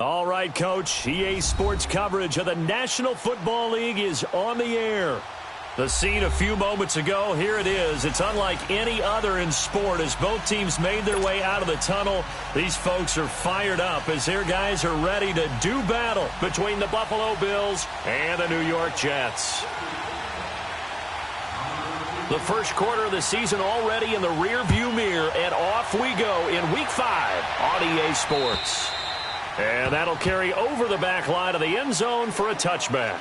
All right, Coach. EA Sports coverage of the National Football League is on the air. The scene a few moments ago, here it is. It's unlike any other in sport as both teams made their way out of the tunnel. These folks are fired up as their guys are ready to do battle between the Buffalo Bills and the New York Jets. The first quarter of the season already in the rearview mirror, and off we go in Week 5 on EA Sports. And that'll carry over the back line of the end zone for a touchback.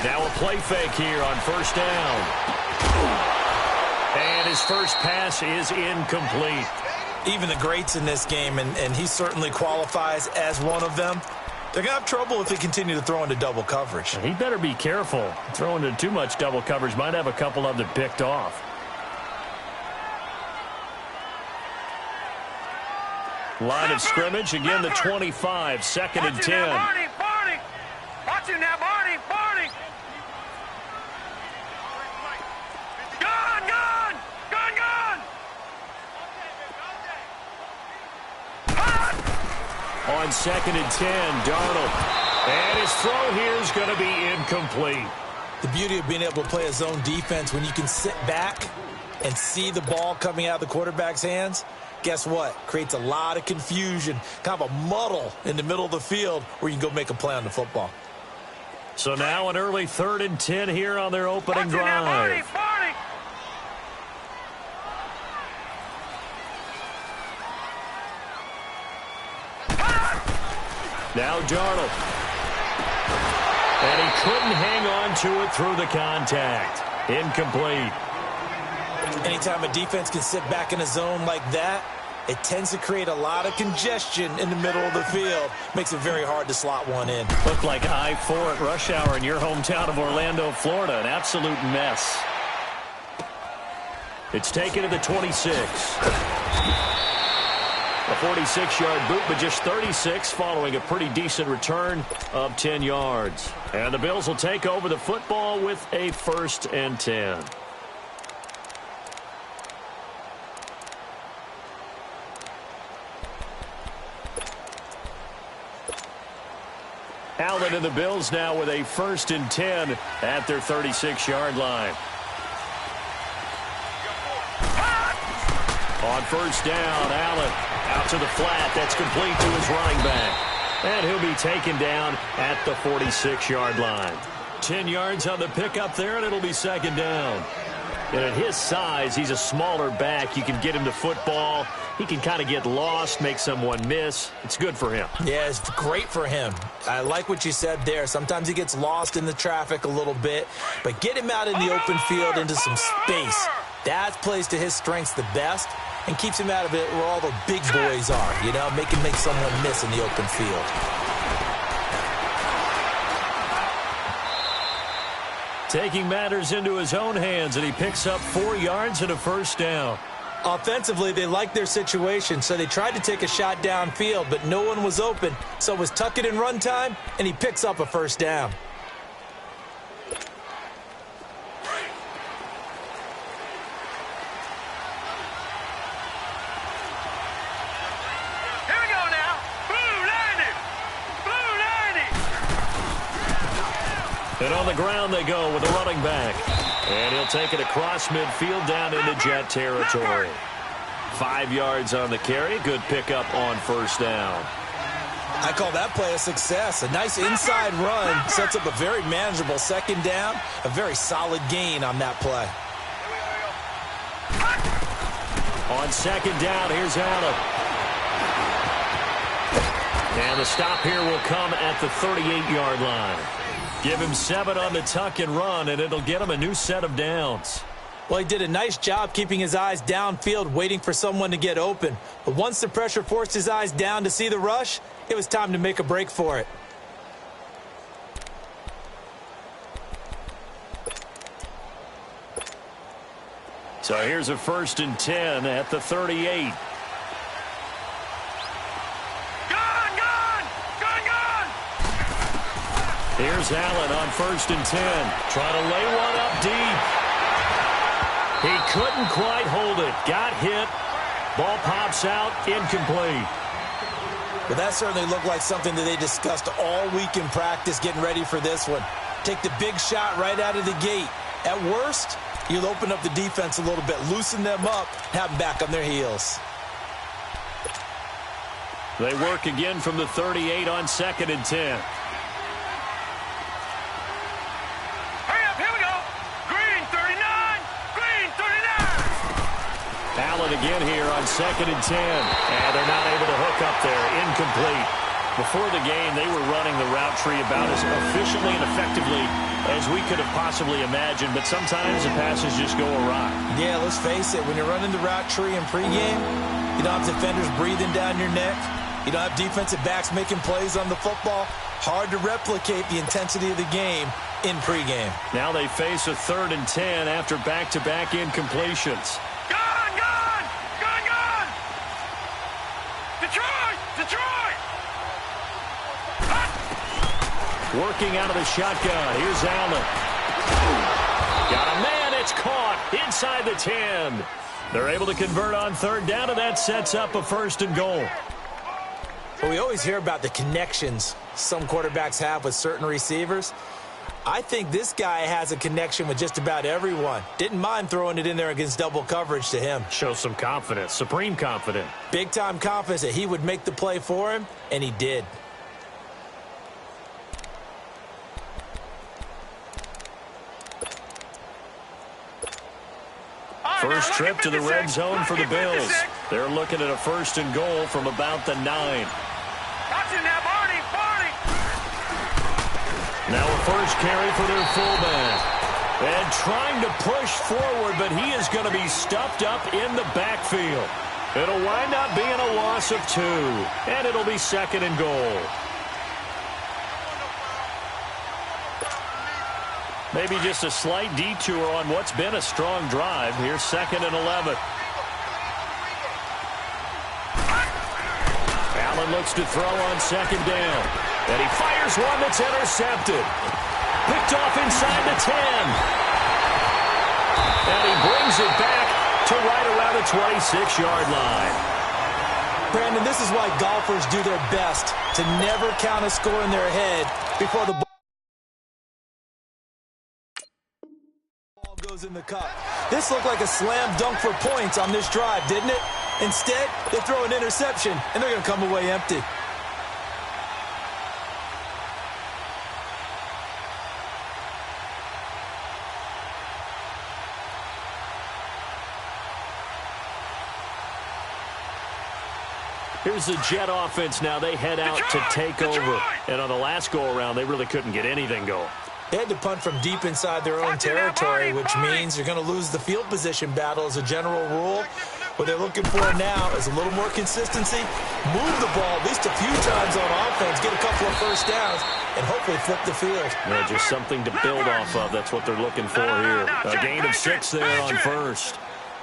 Now a play fake here on first down. And his first pass is incomplete. Even the greats in this game, and he certainly qualifies as one of them, they're going to have trouble if they continue to throw into double coverage. He better be careful. Throwing into too much double coverage might have a couple of them picked off. Line of scrimmage, again the 25, second and 10. Watch him now, Barney! On second and 10, Darnold. And his throw here is going to be incomplete. The beauty of being able to play a zone defense when you can sit back and see the ball coming out of the quarterback's hands, guess what? Creates a lot of confusion, kind of a muddle in the middle of the field where you can go make a play on the football. So now an early 3rd and 10 here on their opening drive. Now Darnold. And he couldn't hang on to it through the contact. Incomplete. Anytime a defense can sit back in a zone like that, it tends to create a lot of congestion in the middle of the field. Makes it very hard to slot one in. Looked like I-4 at rush hour in your hometown of Orlando, Florida. An absolute mess. It's taken to the 26. A 46-yard boot, but just 36 following a pretty decent return of 10 yards. And the Bills will take over the football with a 1st and 10. Allen and the Bills now with a 1st and 10 at their 36-yard line. On first down, Allen out to the flat. That's complete to his running back. And he'll be taken down at the 46-yard line. 10 yards on the pickup there, and it'll be 2nd down. And at his size, he's a smaller back. You can get him to football. He can kind of get lost, make someone miss. It's good for him. Yeah, it's great for him. I like what you said there. Sometimes he gets lost in the traffic a little bit, but get him out in the open field into some space. That plays to his strengths the best and keeps him out of it where all the big boys are, you know, make someone miss in the open field. Taking matters into his own hands, and he picks up 4 yards and a 1st down. Offensively, they liked their situation, so they tried to take a shot downfield, but no one was open. So it was tuck it in run time, and he picks up a 1st down. And on the ground they go with a running back. And he'll take it across midfield down into Jet territory. 5 yards on the carry. Good pickup on 1st down. I call that play a success. A nice inside run sets up a very manageable 2nd down. A very solid gain on that play. On 2nd down, here's Allen. And the stop here will come at the 38-yard line. Give him 7 on the tuck and run, and it'll get him a new set of downs. Well, he did a nice job keeping his eyes downfield, waiting for someone to get open. But once the pressure forced his eyes down to see the rush, it was time to make a break for it. So here's a 1st and 10 at the 38. Here's Allen on 1st and 10. Trying to lay one up deep. He couldn't quite hold it. Got hit. Ball pops out. Incomplete. But that certainly looked like something that they discussed all week in practice getting ready for this one. Take the big shot right out of the gate. At worst, you'll open up the defense a little bit, loosen them up, have them back on their heels. They work again from the 38 on 2nd and 10. Allen again here on 2nd and 10. And they're not able to hook up there. Incomplete. Before the game, they were running the route tree about as efficiently and effectively as we could have possibly imagined. But sometimes the passes just go awry. Yeah, let's face it. When you're running the route tree in pregame, you don't have defenders breathing down your neck. You don't have defensive backs making plays on the football. Hard to replicate the intensity of the game in pregame. Now they face a 3rd and 10 after back-to-back incompletions. Working out of the shotgun. Here's Allen. Got a man. It's caught inside the 10. They're able to convert on 3rd down, and that sets up a 1st and goal. Well, we always hear about the connections some quarterbacks have with certain receivers. I think this guy has a connection with just about everyone. Didn't mind throwing it in there against double coverage to him. Shows some confidence, supreme confidence. Big-time confidence that he would make the play for him, and he did. First trip to the red zone for the Bills. They're looking at a 1st and goal from about the 9. Now a first carry for their fullback. And trying to push forward, but he is going to be stuffed up in the backfield. It'll wind up being a loss of 2. And it'll be 2nd and goal. Maybe just a slight detour on what's been a strong drive. Here's 2nd and 11. Allen looks to throw on 2nd down. And he fires one that's intercepted. Picked off inside the 10. And he brings it back to right around the 26-yard line. Brandon, this is why golfers do their best to never count a score in their head before the ball goes in the cup. This looked like a slam dunk for points on this drive, didn't it? Instead, they throw an interception, and they're going to come away empty. Here's the Jet offense now. They head out to take over. And on the last go-around, they really couldn't get anything going. They had to punt from deep inside their own territory, which means you're going to lose the field position battle as a general rule. What they're looking for now is a little more consistency, move the ball at least a few times on offense, get a couple of first downs, and hopefully flip the field. Yeah, just something to build off of. That's what they're looking for here. A gain of 6 there on first.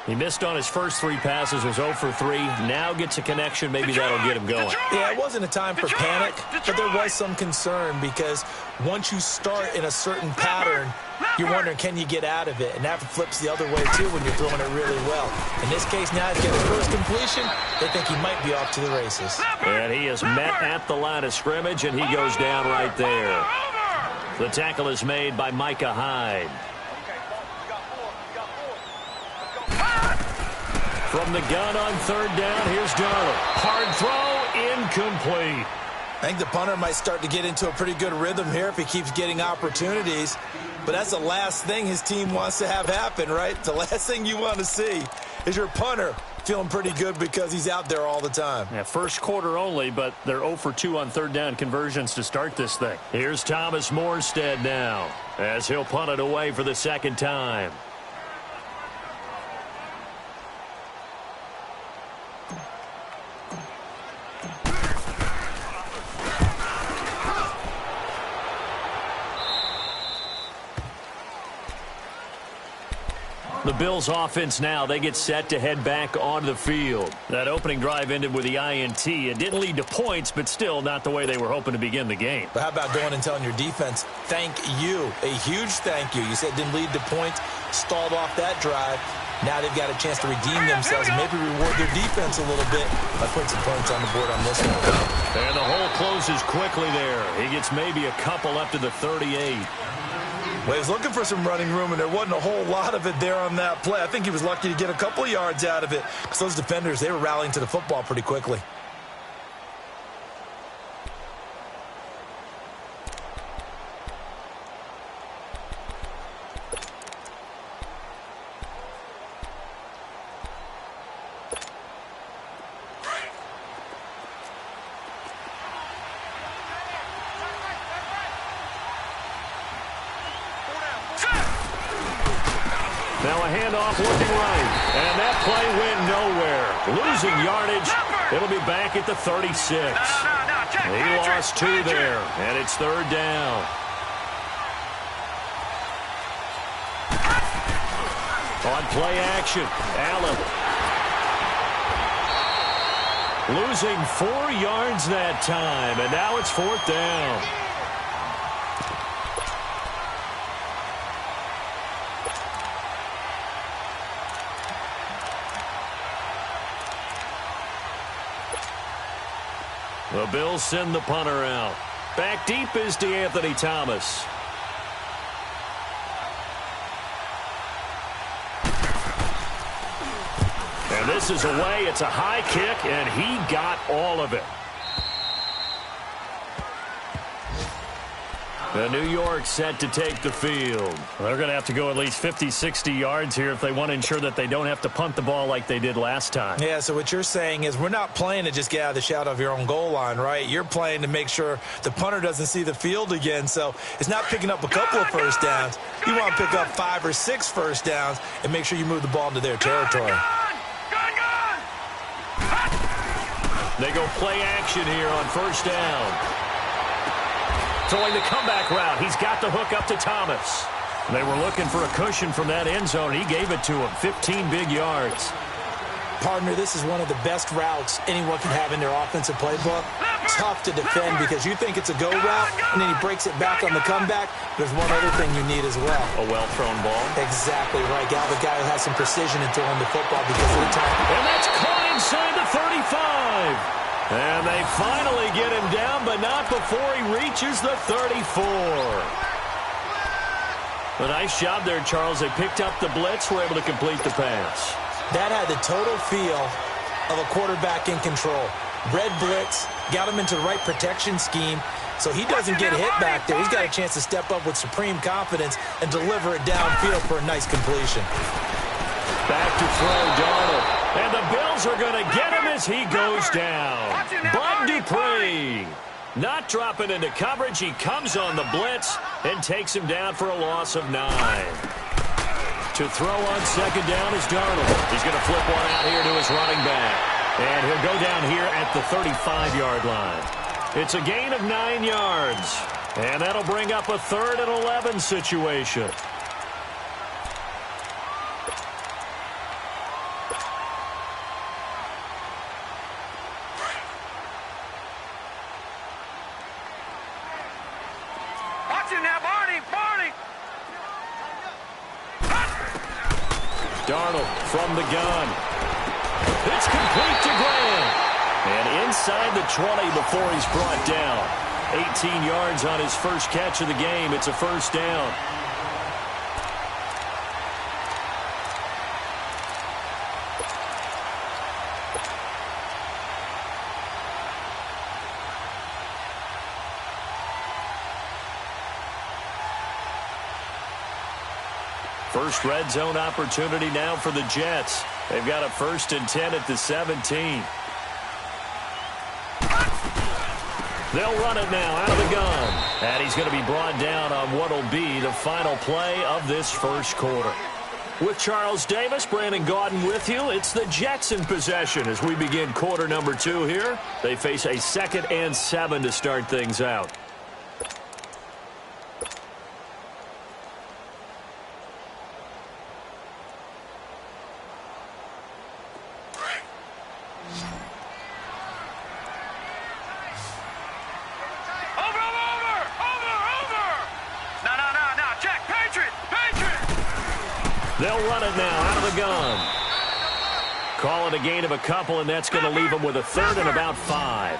He missed on his first 3 passes, was 0 for 3. Now gets a connection. Maybe that'll get him going. Yeah, it wasn't a time for panic, but there was some concern because once you start in a certain pattern, you're wondering, can you get out of it? And that flips the other way, too, when you're throwing it really well. In this case, now he's getting the first completion. They think he might be off to the races. And he is met at the line of scrimmage, and he goes down right there. The tackle is made by Micah Hyde. From the gun on 3rd down, here's Darnold. Hard throw, incomplete. I think the punter might start to get into a pretty good rhythm here if he keeps getting opportunities. But that's the last thing his team wants to have happen, right? The last thing you want to see is your punter feeling pretty good because he's out there all the time. Yeah, first quarter only, but they're 0 for 2 on 3rd down conversions to start this thing. Here's Thomas Morstead now as he'll punt it away for the 2nd time. The Bills offense now, they get set to head back onto the field. That opening drive ended with the INT. It didn't lead to points, but still not the way they were hoping to begin the game. But how about going and telling your defense, thank you, a huge thank you. You said it didn't lead to points, stalled off that drive. Now they've got a chance to redeem themselves and maybe reward their defense a little bit by putting some points on the board on this one. And the hole closes quickly there. He gets maybe a couple up to the 38. Well, he was looking for some running room, and there wasn't a whole lot of it there on that play. I think he was lucky to get a couple of yards out of it because those defenders, they were rallying to the football pretty quickly. Now a handoff looking right. And that play went nowhere. Losing yardage. It'll be back at the 36. He lost 2 there. And it's 3rd down. On play action, Allen. Losing 4 yards that time. And now it's 4th down. The Bills send the punter out. Back deep is DeAnthony Thomas. And this is away. It's a high kick, and he got all of it. The New York set to take the field. They're going to have to go at least 50, 60 yards here if they want to ensure that they don't have to punt the ball like they did last time. Yeah, so what you're saying is we're not playing to just get out of the shadow of your own goal line, right? You're playing to make sure the punter doesn't see the field again. So it's not picking up a couple of first downs. You want to pick up 5 or 6 first downs and make sure you move the ball into their territory. They go play action here on 1st down. Throwing the comeback route. He's got the hook up to Thomas. They were looking for a cushion from that end zone. He gave it to him. 15 big yards. Partner, this is one of the best routes anyone can have in their offensive playbook. Tough to defend because you think it's a go route, and then he breaks it back on the comeback. There's one other thing you need as well. A well-thrown ball. Exactly right. Gal, the guy who has some precision in throwing the football because of the time. And that's caught inside the 35. And they finally get him down, but not before he reaches the 34. A nice job there, Charles. They picked up the blitz, were able to complete the pass. That had the total feel of a quarterback in control. Red blitz, got him into the right protection scheme, so he doesn't get hit back there. He's got a chance to step up with supreme confidence and deliver it downfield for a nice completion. Back to throw, Darnold. And the Bills are going to get him as he goes down. Bud Dupree not dropping into coverage. He comes on the blitz and takes him down for a loss of 9. To throw on 2nd down is Darnold. He's going to flip one out here to his running back. And he'll go down here at the 35-yard line. It's a gain of 9 yards. And that'll bring up a 3rd and 11 situation. Darnold from the gun. It's complete to Graham. And inside the 20 before he's brought down. 18 yards on his first catch of the game. It's a 1st down. First red zone opportunity now for the Jets. They've got a 1st and 10 at the 17. They'll run it now out of the gun. And he's going to be brought down on what will be the final play of this first quarter. With Charles Davis, Brandon Gaudin with you. It's the Jets in possession as we begin quarter number 2 here. They face a 2nd and 7 to start things out. They'll run it now out of the gun. Call it a gain of a couple, and that's going to leave them with a third and about 5.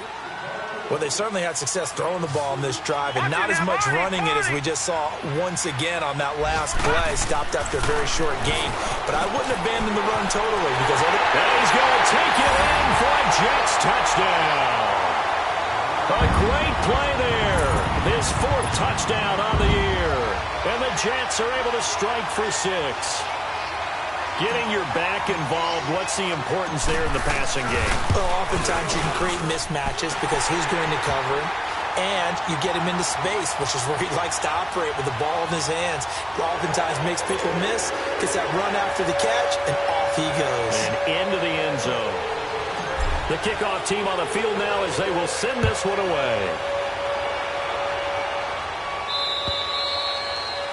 Well, they certainly had success throwing the ball in this drive, and not as much running it as we just saw once again on that last play. Stopped after a very short gain. But I wouldn't abandon the run totally because he's going to take it in for a Jets touchdown. A great play there. His 4th touchdown on the year. And the Jets are able to strike for 6. Getting your back involved, what's the importance there in the passing game? Well, oftentimes you can create mismatches because who's going to cover him? And you get him into space, which is where he likes to operate with the ball in his hands. Oftentimes makes people miss, gets that run after the catch, and off he goes. And into the end zone. The kickoff team on the field now as they will send this one away.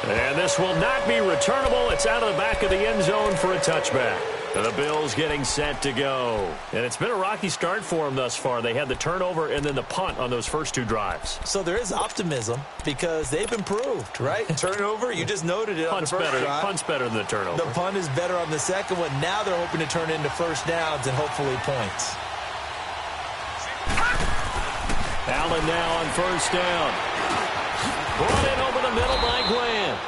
And this will not be returnable. It's out of the back of the end zone for a touchback. The Bills getting set to go. And it's been a rocky start for them thus far. They had the turnover and then the punt on those first 2 drives. So there is optimism because they've improved, right? Turnover, you just noted it on the first drive. Punt's better than the turnover. The punt is better on the second one. Now they're hoping to turn into first downs and hopefully points. Allen now on first down. Brought in over the middle by Glenn.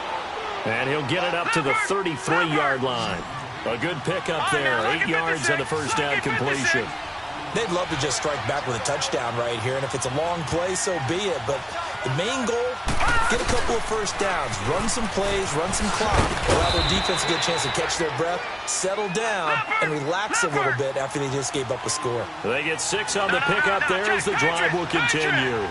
And he'll get it up to the 33-yard line. A good pickup there. 8 yards on the first down completion. They'd love to just strike back with a touchdown right here. And if it's a long play, so be it. But the main goal, get a couple of first downs. Run some plays, run some clock. Allow their defense a good chance to catch their breath, settle down, and relax a little bit after they just gave up a score. They get 6 on the pickup there as the drive will continue.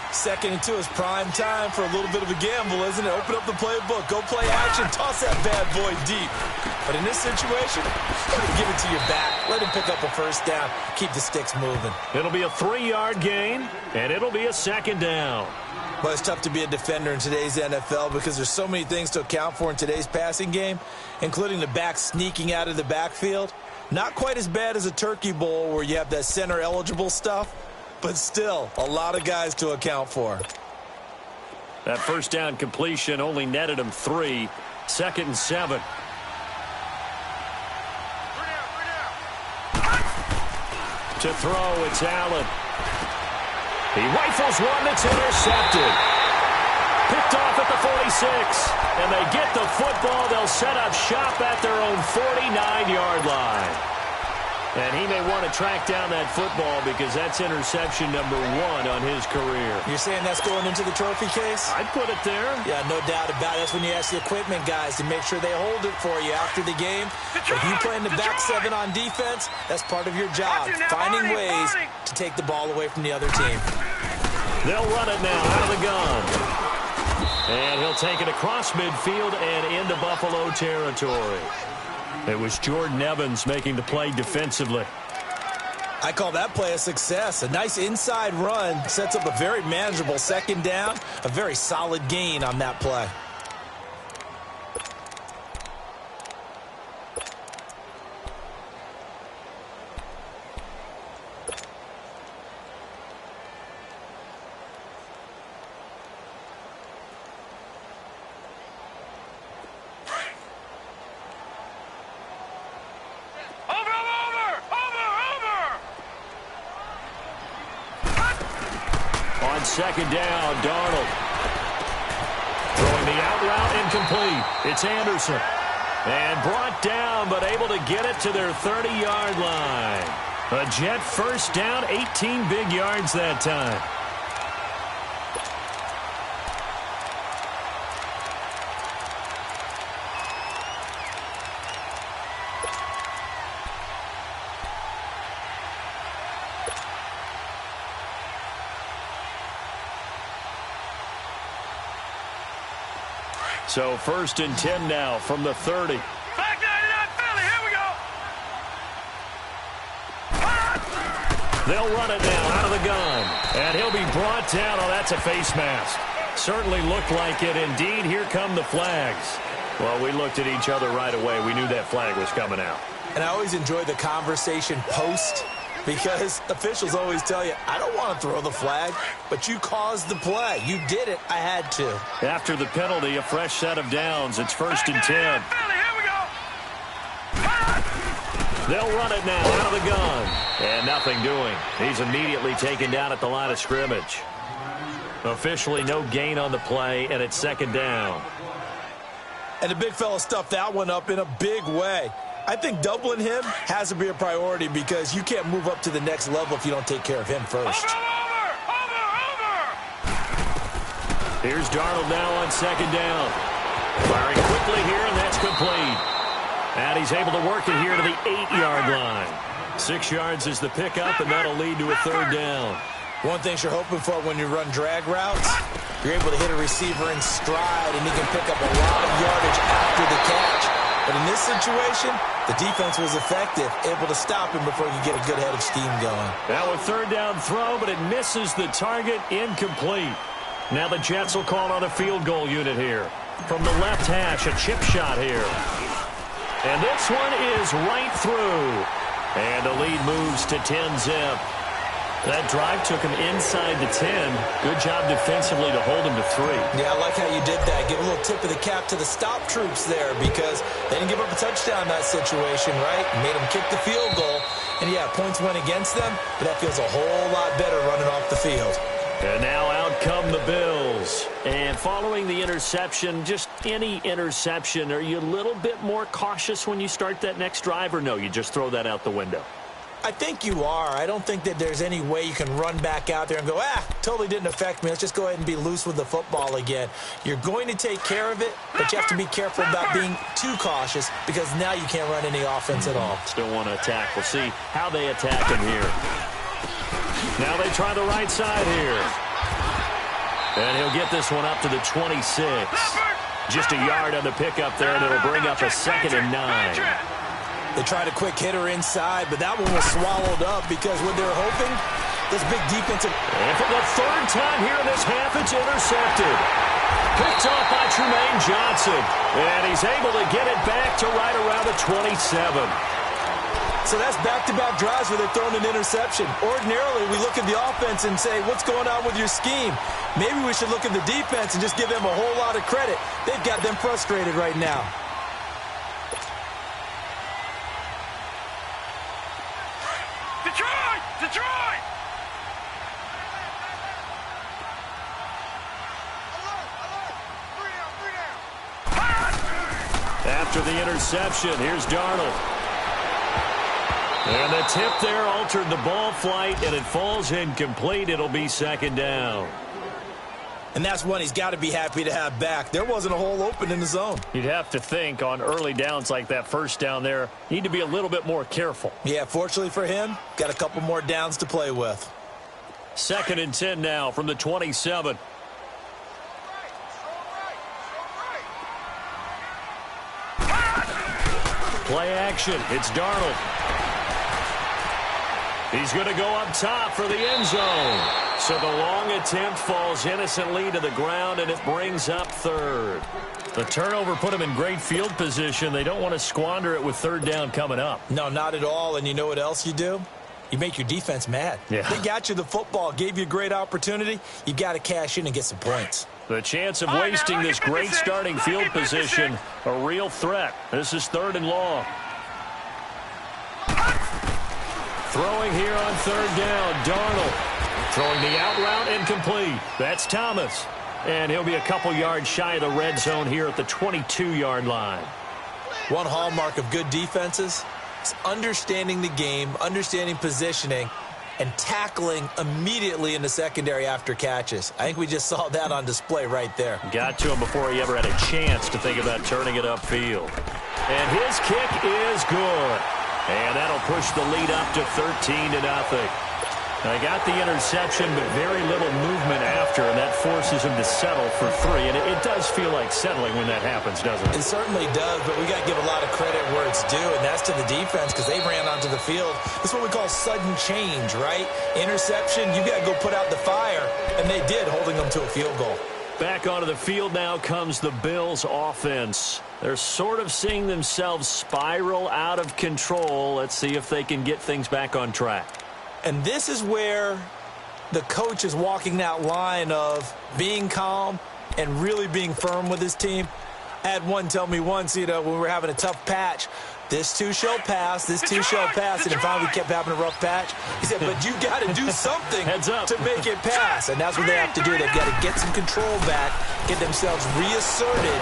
2nd and 2 is prime time for a little bit of a gamble, isn't it? Open up the playbook, go play action, toss that bad boy deep. But in this situation, give it to your back. Let him pick up a first down. Keep the sticks moving. It'll be a 3-yard gain, and it'll be a 2nd down. Well, it's tough to be a defender in today's NFL because there's so many things to account for in today's passing game, including the back sneaking out of the backfield. Not quite as bad as a turkey bowl where you have that center-eligible stuff, but still a lot of guys to account for. That first down completion only netted him 3. 2nd and 7. To throw, it's Allen. He rifles one that's intercepted. Picked off at the 46. And they get the football. They'll set up shop at their own 49-yard line. And he may want to track down that football because that's interception number 1 on his career. You're saying that's going into the trophy case? I'd put it there. Yeah, no doubt about it. That's when you ask the equipment guys to make sure they hold it for you after the game. If you play in the back 7 on defense, that's part of your job, finding ways to take the ball away from the other team. They'll run it now out of the gun. And he'll take it across midfield and into Buffalo territory. It was Jordan Evans making the play defensively. I call that play a success. A nice inside run sets up a very manageable 2nd down. A very solid gain on that play. On 2nd down, Darnold. Throwing the out route incomplete. It's Anderson. And brought down, but able to get it to their 30-yard line. A Jet first down, 18 big yards that time. So 1st and 10 now from the 30. Back 99 Philly, here we go. They'll run it now out of the gun. And he'll be brought down. Oh, that's a face mask. Certainly looked like it. Indeed, here come the flags. Well, we looked at each other right away. We knew that flag was coming out. And I always enjoy the conversation post because officials always tell you, I don't want to throw the flag, but you caused the play. You did it. I had to. After the penalty, a fresh set of downs. It's 1st and 10. Philly, here we go. They'll run it now out of the gun. And nothing doing. He's immediately taken down at the line of scrimmage. Officially no gain on the play, and it's second down. And the big fella stuffed that one up in a big way. I think doubling him has to be a priority because you can't move up to the next level if you don't take care of him first. Over! Here's Darnold now on second down. Firing quickly here, and that's complete. And he's able to work it here to the 8-yard line. 6 yards is the pickup, and that'll lead to a third down. One thing you're hoping for when you run drag routes, you're able to hit a receiver in stride, and he can pick up a lot of yardage after the catch. But in this situation, the defense was effective, able to stop him before you get a good head of steam going. Now a third down throw, but it misses the target, incomplete. Now the Jets will call on a field goal unit here. From the left hash, a chip shot here. And this one is right through. And the lead moves to 10-zip. That drive took him inside the 10. Good job defensively to hold him to 3. Yeah, I like how you did that. Give a little tip of the cap to the stop troops there because they didn't give up a touchdown in that situation, right? Made them kick the field goal. And, yeah, points went against them, but that feels a whole lot better running off the field. And now out come the Bills. And following the interception, just any interception, are you a little bit more cautious when you start that next drive, or no, you just throw that out the window? I think you are. I don't think that there's any way you can run back out there and go, totally didn't affect me. Let's just go ahead and be loose with the football again. You're going to take care of it, but you have to be careful about being too cautious because now you can't run any offense at all. Still want to attack. We'll see how they attack him here. Now they try the right side here. And he'll get this one up to the 26. Just a yard on the pickup there, and it'll bring up a 2nd and 9. They tried a quick hitter inside, but that one was swallowed up because what they were hoping, this big defensive... And for the third time here in this half, it's intercepted. Picked off by Tremaine Johnson. And he's able to get it back to right around the 27. So that's back-to-back drives where they're throwing an interception. Ordinarily, we look at the offense and say, what's going on with your scheme? Maybe we should look at the defense and just give them a whole lot of credit. They've got them frustrated right now. Detroit! After the interception, here's Darnold. And the tip there altered the ball flight, and it falls incomplete. It'll be 2nd down. And that's one he's got to be happy to have back. There wasn't a hole open in the zone. You'd have to think on early downs like that first down there, need to be a little bit more careful. Yeah, fortunately for him, got a couple more downs to play with. 2nd and 10 now from the 27. Play action. It's Darnold. He's going to go up top for the end zone. So the long attempt falls innocently to the ground, and it brings up 3rd. The turnover put him in great field position. They don't want to squander it with 3rd down coming up. No, not at all. And you know what else you do? You make your defense mad. Yeah. They got you the football, gave you a great opportunity. You got to cash in and get some points. The chance of wasting this great starting field position, a real threat. This is 3rd and long. Throwing here on 3rd down, Darnold. Throwing the out route incomplete. That's Thomas. And he'll be a couple yards shy of the red zone here at the 22-yard line. One hallmark of good defenses is understanding the game, understanding positioning, and tackling immediately in the secondary after catches. I think we just saw that on display right there. Got to him before he ever had a chance to think about turning it upfield. And his kick is good. And that'll push the lead up to 13-0. They got the interception, but very little movement after, and that forces him to settle for 3. And it does feel like settling when that happens, doesn't it? It certainly does, but we got to give a lot of credit where it's due, and that's to the defense because they ran onto the field. This is what we call sudden change, right? Interception, you got to go put out the fire, and they did, holding them to a field goal. Back onto the field now comes the Bills' offense. They're sort of seeing themselves spiral out of control. Let's see if they can get things back on track. And this is where the coach is walking that line of being calm and really being firm with his team. I had one tell me once, when we were having a tough patch, This too shall pass. This too shall pass. And then finally we kept having a rough patch. He said, but you got to do something to make it pass. And that's what they have to do. They've got to get some control back, get themselves reasserted.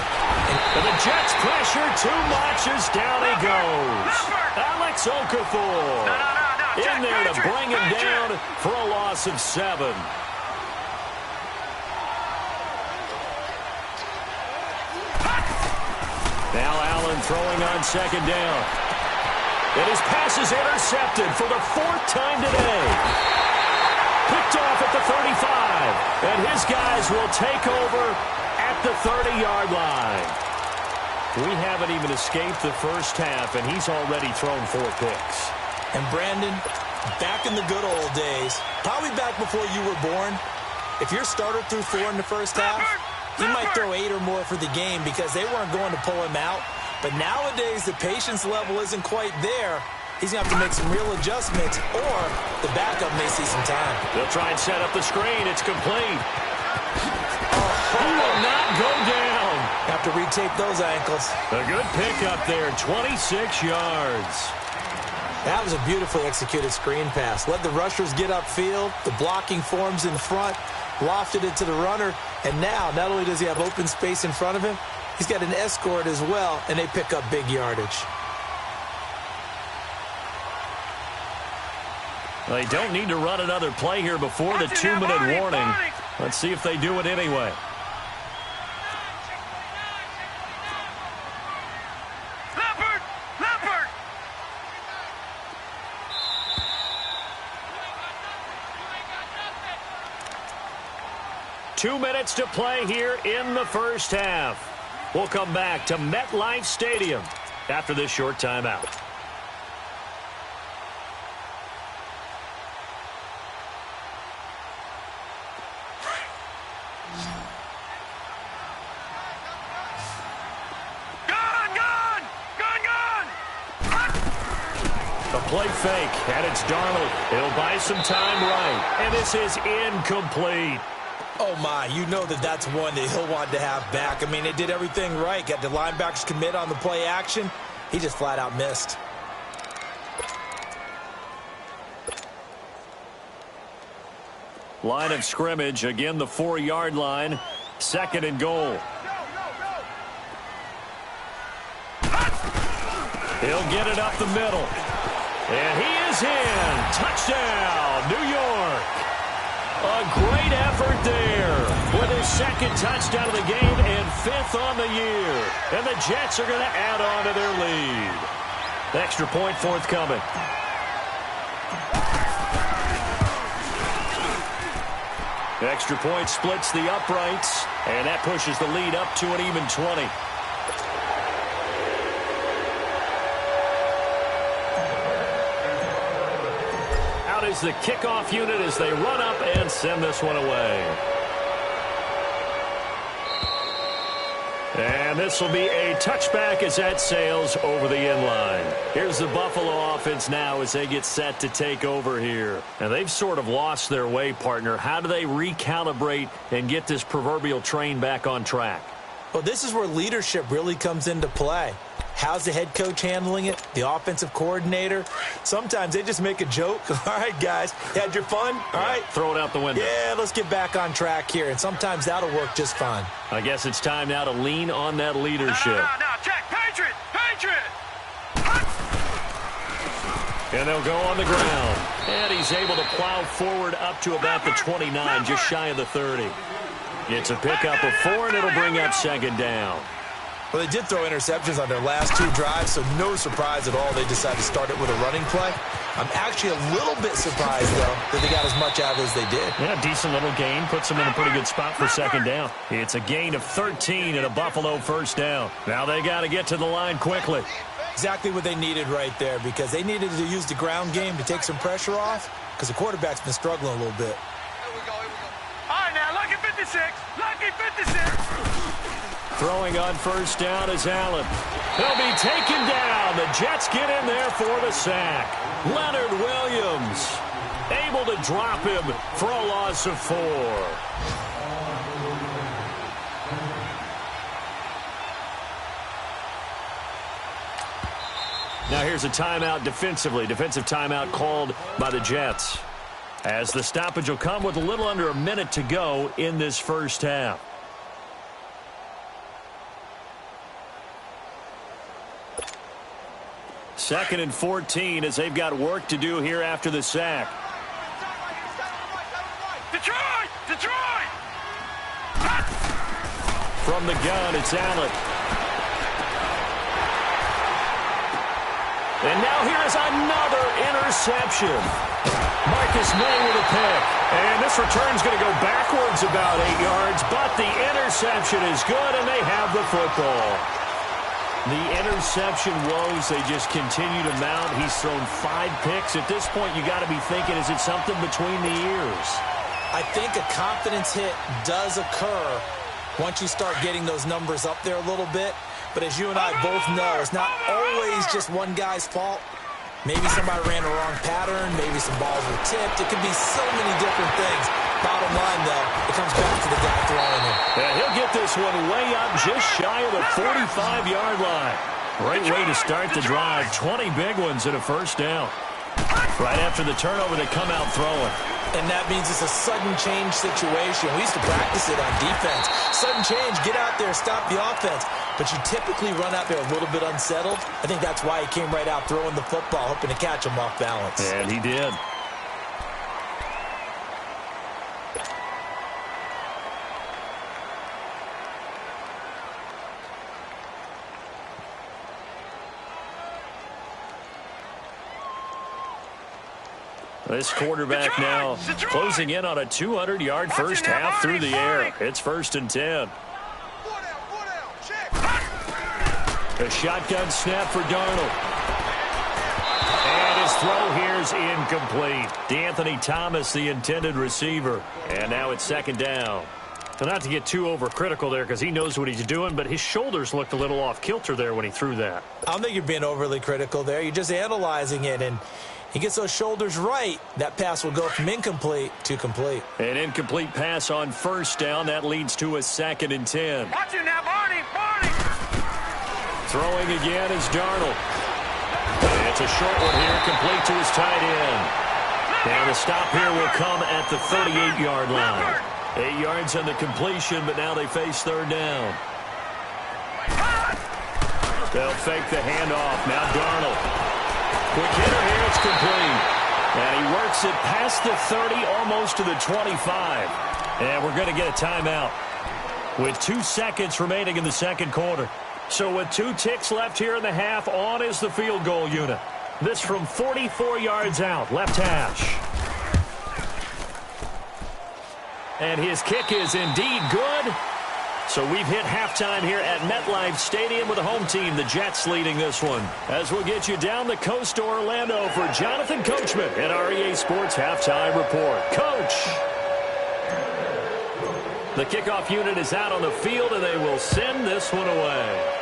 And the Jets pressure too much as down he goes. Alex Okafor in there to bring him down for a loss of 7. Now Allen throwing on 2nd down. And his pass is intercepted for the 4th time today. Picked off at the 35. And his guys will take over at the 30-yard line. We haven't even escaped the first half, and he's already thrown 4 picks. And Brandon, back in the good old days, probably back before you were born, if your starter threw 4 in the first half, he might throw 8 or more for the game because they weren't going to pull him out. But nowadays, the patience level isn't quite there. He's going to have to make some real adjustments, or the backup may see some time. They'll try and set up the screen. It's complete. He will not go down. Have to retape those ankles. A good pick up there, 26 yards. That was a beautifully executed screen pass. Let the rushers get upfield. The blocking forms in front. Lofted it to the runner. And now, not only does he have open space in front of him, he's got an escort as well, and they pick up big yardage. They don't need to run another play here before the 2-minute warning. Let's see if they do it anyway. Leopard! 2 minutes to play here in the first half. We'll come back to MetLife Stadium after this short timeout. Play fake, and it's Darnold. It'll buy some time right, and this is incomplete. Oh, my, you know that's one that he'll want to have back. I mean, they did everything right. Got the linebackers commit on the play action. He just flat out missed. Line of scrimmage, again the 4-yard line. 2nd and goal. He'll get it up the middle. And he is in. Touchdown, New York. A great effort there with his 2nd touchdown of the game and 5th on the year. And the Jets are going to add on to their lead. Extra point forthcoming. Extra point splits the uprights, and that pushes the lead up to an even 20. Is the kickoff unit as they run up and send this one away. And this will be a touchback as that sails over the end line. Here's the Buffalo offense now as they get set to take over here. And they've sort of lost their way, partner. How do they recalibrate and get this proverbial train back on track? Well, this is where leadership really comes into play. How's the head coach handling it? The offensive coordinator? Sometimes they just make a joke. All right, guys, you had your fun? All right. Throw it out the window. Yeah, let's get back on track here. And sometimes that'll work just fine. I guess it's time now to lean on that leadership. No, check. Patriot! And they'll go on the ground. And he's able to plow forward up to about the 29, just shy of the 30. It's a pickup of 4, and it'll bring up 2nd down. Well, they did throw interceptions on their last 2 drives, so no surprise at all they decided to start it with a running play. I'm actually a little bit surprised, though, that they got as much out as they did. Yeah, decent little gain. Puts them in a pretty good spot for 2nd down. It's a gain of 13 and a Buffalo 1st down. Now they got to get to the line quickly. Exactly what they needed right there, because they needed to use the ground game to take some pressure off, because the quarterback's been struggling a little bit. Here we go. All right, now, lucky 56. Lucky 56. Throwing on 1st down is Allen. He'll be taken down. The Jets get in there for the sack. Leonard Williams able to drop him for a loss of 4. Now here's a timeout defensively. Defensive timeout called by the Jets. As the stoppage will come with a little under a minute to go in this first half. Second and 14 as they've got work to do here after the sack. Detroit! Detroit! From the gun, it's Allen. And now here is another interception. Marcus May with a pick. And this return's going to go backwards about 8 yards, but the interception is good, and they have the football. The interception woes, they just continue to mount. He's thrown 5 picks. At this point, you got to be thinking, is it something between the ears? I think a confidence hit does occur once you start getting those numbers up there a little bit. But as you and I both know, it's not always just one guy's fault. Maybe somebody ran a wrong pattern. Maybe some balls were tipped. It could be so many different things. Bottom line, though, it comes back to the guy throwing it. Yeah, he'll get this one way up just shy of the 45-yard line. Great way to start the drive. 20 big ones and a first down. Right after the turnover, they come out throwing. And that means it's a sudden change situation. We used to practice it on defense. Sudden change, get out there, stop the offense. But you typically run out there a little bit unsettled. I think that's why he came right out throwing the football, hoping to catch him off balance. And he did. This quarterback now closing in on a 200-yard first half through the air. It's 1st and 10. A shotgun snap for Darnold. And his throw here is incomplete. DeAnthony Thomas, the intended receiver. And now it's 2nd down. Now, not to get too overcritical there because he knows what he's doing, but his shoulders looked a little off kilter there when he threw that. I don't think you're being overly critical there. You're just analyzing it, and he gets those shoulders right. That pass will go from incomplete to complete. An incomplete pass on 1st down. That leads to a 2nd and 10. Watch it now, Barney! Barney! Throwing again is Darnold. It's a short one here, complete to his tight end. And the stop here will come at the 38-yard line. 8 yards on the completion, but now they face 3rd down. They'll fake the handoff. Now Darnold. Quick hitter here, it's complete. And he works it past the 30, almost to the 25. And we're going to get a timeout with 2 seconds remaining in the 2nd quarter. So with 2 ticks left here in the half, on is the field goal unit. This from 44 yards out, left hash. And his kick is indeed good. So we've hit halftime here at MetLife Stadium with the home team, the Jets, leading this one. As we'll get you down the coast to Orlando for Jonathan Coachman and our EA Sports Halftime Report. Coach! The kickoff unit is out on the field, and they will send this one away.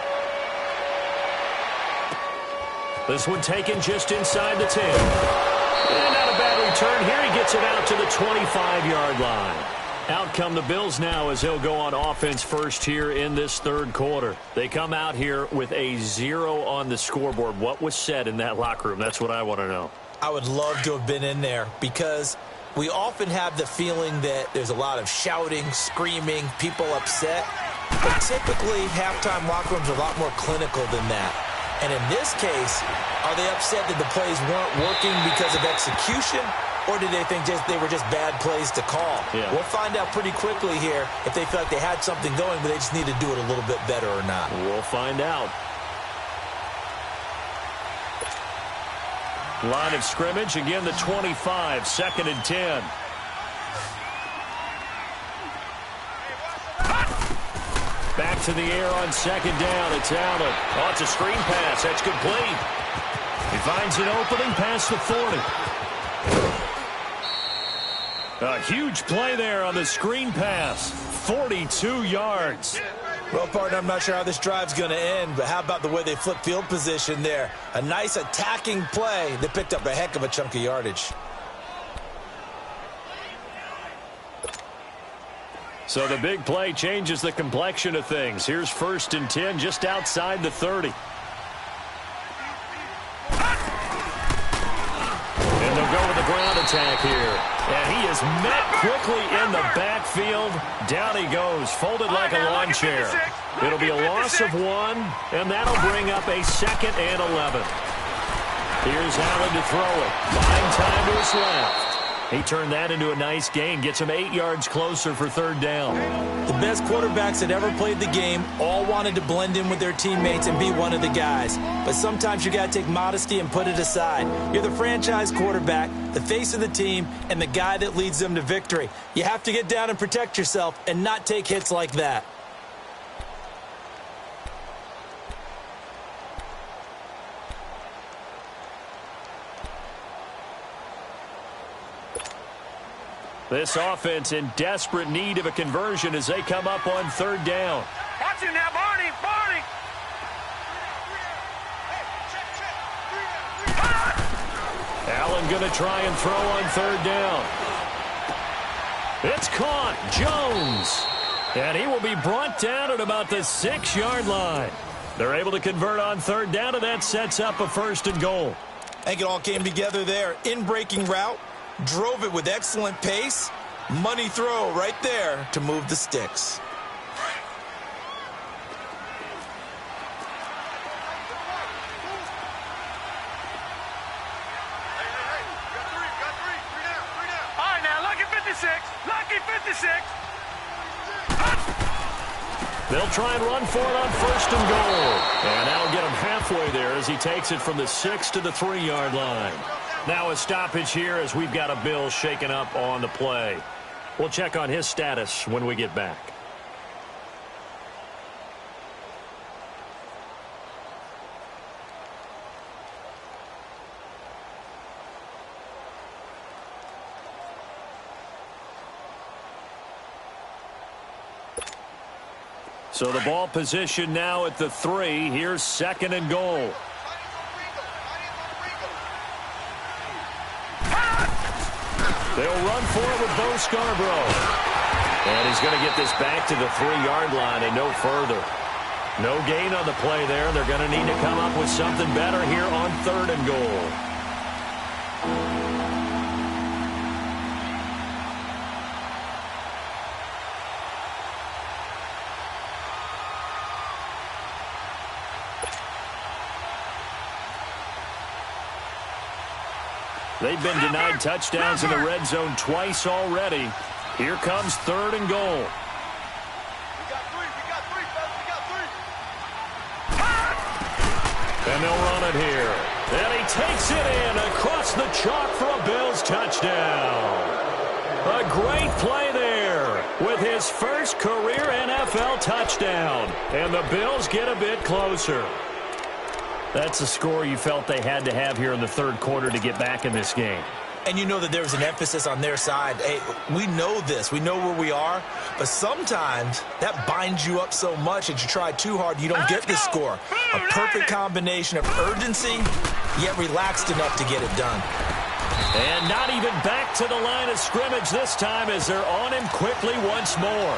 This one taken just inside the 10. And not a bad return here. He gets it out to the 25-yard line. Out come the Bills now as they'll go on offense first here in this 3rd quarter. They come out here with a 0 on the scoreboard. What was said in that locker room? That's what I want to know. I would love to have been in there because we often have the feeling that there's a lot of shouting, screaming, people upset. But typically, halftime locker rooms are a lot more clinical than that. And in this case, are they upset that the plays weren't working because of execution? Or did they think they were just bad plays to call? Yeah. We'll find out pretty quickly here if they feel like they had something going, but they just need to do it a little bit better or not. We'll find out. Line of scrimmage, again the 25, 2nd and 10. Back to the air on 2nd down. It's Allen. Oh, it's a screen pass. That's complete. He finds an opening past the 40. A huge play there on the screen pass. 42 yards. Well, partner, I'm not sure how this drive's going to end, but how about the way they flip field position there? A nice attacking play. They picked up a heck of a chunk of yardage. So the big play changes the complexion of things. Here's 1st and 10 just outside the 30. attack here. And he is met quickly in the backfield. Down he goes, folded like a lawn chair. It'll be a loss of 1, and that'll bring up a 2nd and 11. Here's Allen to throw it. Buying time to his left. He turned that into a nice gain. Gets him 8 yards closer for 3rd down. The best quarterbacks that ever played the game all wanted to blend in with their teammates and be one of the guys. But sometimes you got to take modesty and put it aside. You're the franchise quarterback, the face of the team, and the guy that leads them to victory. You have to get down and protect yourself and not take hits like that. This offense in desperate need of a conversion as they come up on 3rd down. Watch it now, Barney! Barney! Allen going to try and throw on 3rd down. It's caught. Jones. And he will be brought down at about the 6-yard line. They're able to convert on 3rd down, and that sets up a 1st and goal. I think it all came together there. In-breaking route. Drove it with excellent pace. Money throw right there to move the sticks. All right, now, lucky 56. Lucky 56. They'll try and run for it on 1st and goal. And that'll get him halfway there as he takes it from the 6 to the 3-yard line. Now a stoppage here as we've got a Bill shaken up on the play. We'll check on his status when we get back. So the ball position now at the 3. Here's 2nd and goal. They'll run for it with Bo Scarborough. And he's going to get this back to the 3-yard line and no further. No gain on the play there. They're going to need to come up with something better here on 3rd and goal. They've been denied touchdowns in the red zone twice already. Here comes 3rd and goal. And they'll run it here. And he takes it in across the chalk for a Bills touchdown. A great play there with his first career NFL touchdown. And the Bills get a bit closer. That's a score you felt they had to have here in the 3rd quarter to get back in this game. And you know that there's an emphasis on their side. Hey, we know this. We know where we are. But sometimes that binds you up so much that you try too hard, you don't get the score. A perfect combination of urgency, yet relaxed enough to get it done. And not even back to the line of scrimmage this time as they're on him quickly once more.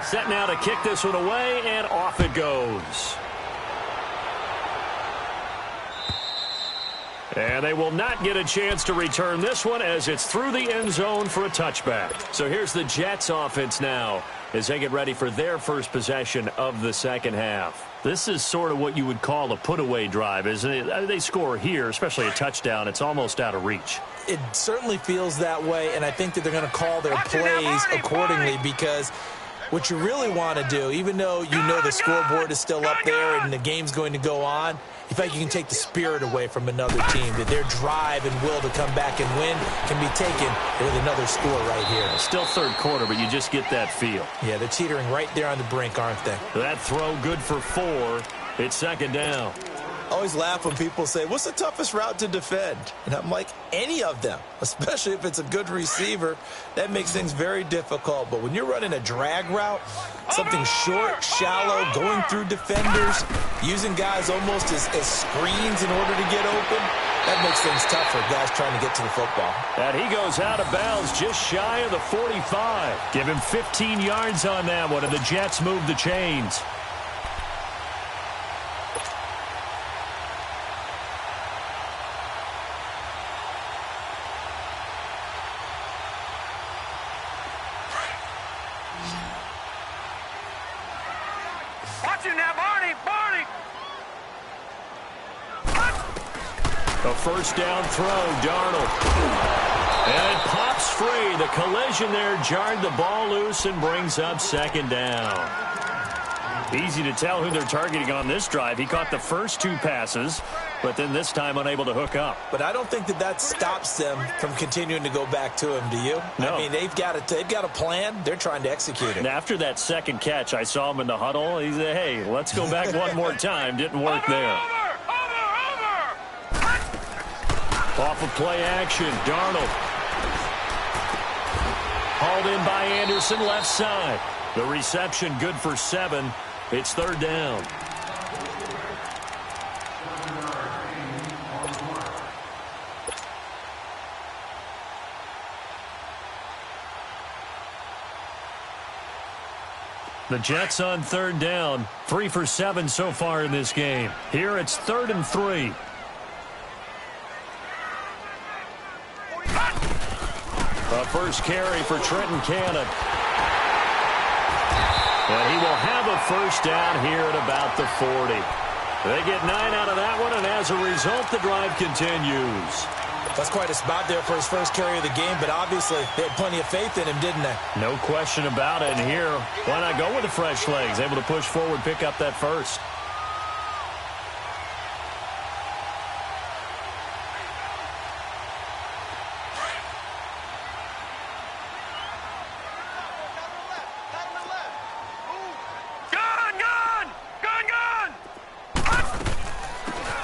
Set now to kick this one away, and off it goes. And they will not get a chance to return this one as it's through the end zone for a touchback. So here's the Jets offense now as they get ready for their first possession of the 2nd half. This is sort of what you would call a put-away drive, isn't it? They score here, especially a touchdown. It's almost out of reach. It certainly feels that way, and I think that they're going to call their plays accordingly because what you really want to do, even though you know the scoreboard is still up there and the game's going to go on, you feel like you can take the spirit away from another team, that their drive and will to come back and win can be taken with another score right here. Still 3rd quarter, but you just get that feel. Yeah, they're teetering right there on the brink, aren't they? That throw good for 4. It's 2nd down. I always laugh when people say, what's the toughest route to defend? And I'm like, any of them, especially if it's a good receiver. That makes things very difficult. But when you're running a drag route, something short, shallow, going through defenders, using guys almost as screens in order to get open, That makes things tough for guys trying to get to the football. And he goes out of bounds just shy of the 45. Give him 15 yards on that one, and the Jets move the chains. Watch him now, Barney! Barney! A first down throw, Darnold. And it pops free. The collision there jarred the ball loose and brings up second down. Easy to tell who they're targeting on this drive. He caught the first two passes, but then this time unable to hook up. But I don't think that stops them from continuing to go back to him, do you? No. I mean, they've got a plan. They're trying to execute it. And after that second catch, I saw him in the huddle. He said, hey, let's go back one more time. Didn't work there. Off of play action, Darnold. Hauled in by Anderson, left side. The reception good for 7. It's third down. The Jets on third down. 3 for 7 so far in this game. Here it's 3rd and 3. A first carry for Trenton Cannon. And he will have a first down here at about the 40. They get 9 out of that one, and as a result, the drive continues. That's quite a spot there for his first carry of the game, but obviously they had plenty of faith in him, didn't they? No question about it. And here, why not go with the fresh legs? Able to push forward, pick up that first.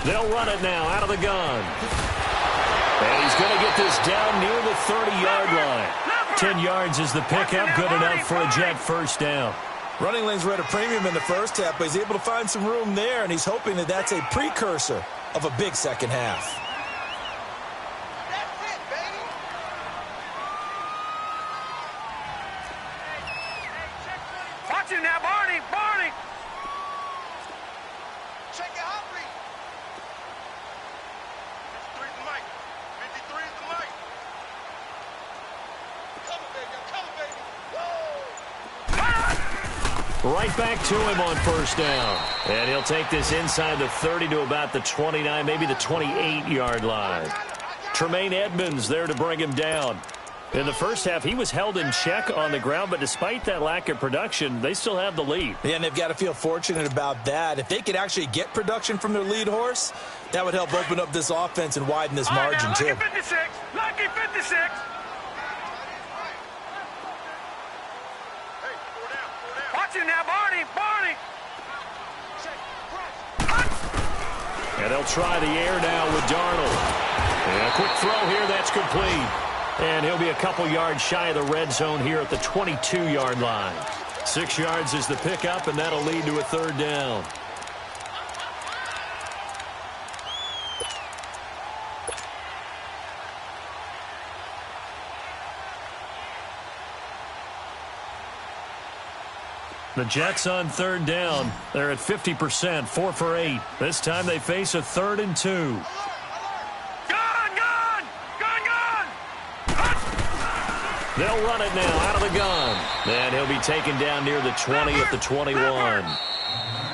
They'll run it now out of the gun. And he's going to get this down near the 30-yard line. 10 yards is the pickup, good enough for a Jet first down. Running lanes were at a premium in the first half, but he's able to find some room there, and he's hoping that that's a precursor of a big second half. That's it, baby. Watch him now, Barney. Barney. Check it, Humphrey. 53's the mic. 53's the mic. Come on, baby. Come on, baby. Right back to him on first down. And he'll take this inside the 30 to about the 29, maybe the 28-yard line. Tremaine Edmonds there to bring him down. In the first half, he was held in check on the ground, but despite that lack of production, they still have the lead. Yeah, and they've got to feel fortunate about that. If they could actually get production from their lead horse, that would help open up this offense and widen this margin, too. Lucky 56. Lucky 56. Watch him now, Barney. Barney. And they'll try the air now with Darnold. And a quick throw here, that's complete. And he'll be a couple yards shy of the red zone here at the 22-yard line. 6 yards is the pickup, and that'll lead to a third down. The Jets on third down. They're at 50%, 4 for 8. This time they face a 3rd and 2. They'll run it now out of the gun. And he'll be taken down near the 20 at the 21.